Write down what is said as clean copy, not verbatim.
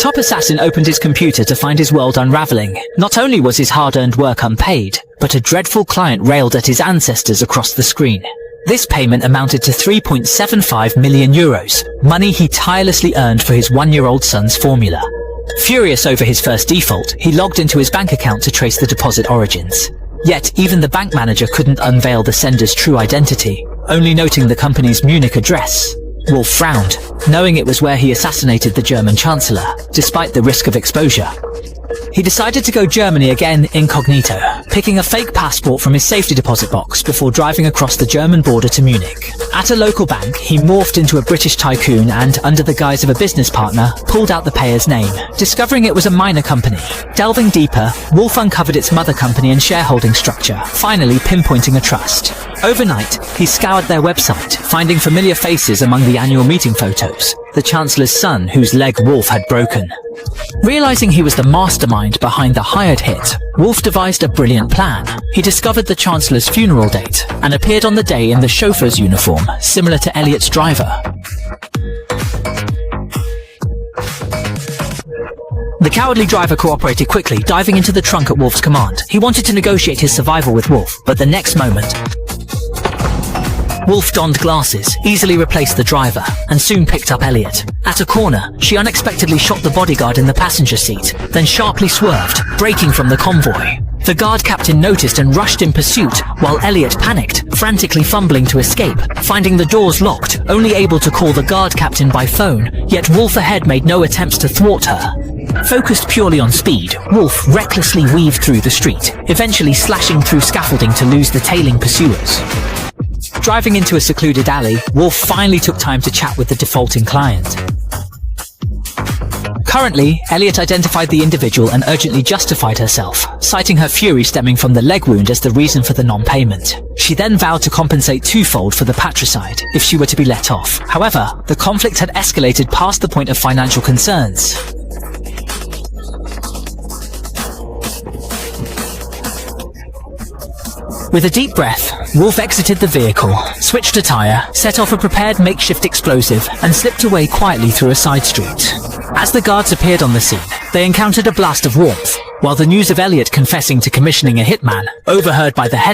top assassin opened his computer to find his world unraveling. Not only was his hard-earned work unpaid, but a dreadful client railed at his ancestors across the screen. This payment amounted to 3.75 million euros, money he tirelessly earned for his one-year-old son's formula. Furious over his first default, he logged into his bank account to trace the deposit origins. Yet, even the bank manager couldn't unveil the sender's true identity, only noting the company's Munich address. Wolf frowned, knowing it was where he assassinated the German Chancellor, despite the risk of exposure. He decided to go Germany again incognito, picking a fake passport from his safety deposit box before driving across the German border to Munich. At a local bank, he morphed into a British tycoon and, under the guise of a business partner, pulled out the payer's name, discovering it was a minor company. Delving deeper, Wolf uncovered its mother company and shareholding structure, finally pinpointing a trust. Overnight, he scoured their website, finding familiar faces among the annual meeting photos, the Chancellor's son whose leg Wolf had broken. Realizing he was the mastermind behind the hired hit, Wolf devised a brilliant plan. He discovered the Chancellor's funeral date and appeared on the day in the chauffeur's uniform, similar to Elliot's driver. The cowardly driver cooperated quickly, diving into the trunk at Wolf's command. He wanted to negotiate his survival with Wolf, but the next moment, Wolf donned glasses, easily replaced the driver, and soon picked up Elliot. At a corner, she unexpectedly shot the bodyguard in the passenger seat, then sharply swerved, breaking from the convoy. The guard captain noticed and rushed in pursuit, while Elliot panicked, frantically fumbling to escape, finding the doors locked, only able to call the guard captain by phone, yet Wolf ahead made no attempts to thwart her. Focused purely on speed, Wolf recklessly weaved through the street, eventually slashing through scaffolding to lose the tailing pursuers. Driving into a secluded alley, Wolf finally took time to chat with the defaulting client. Currently, Elliot identified the individual and urgently justified herself, citing her fury stemming from the leg wound as the reason for the non-payment. She then vowed to compensate twofold for the patricide if she were to be let off. However, the conflict had escalated past the point of financial concerns. With a deep breath, Wolf exited the vehicle, switched a tire, set off a prepared makeshift explosive, and slipped away quietly through a side street. As the guards appeared on the scene, they encountered a blast of warmth, while the news of Elliot confessing to commissioning a hitman, overheard by the head of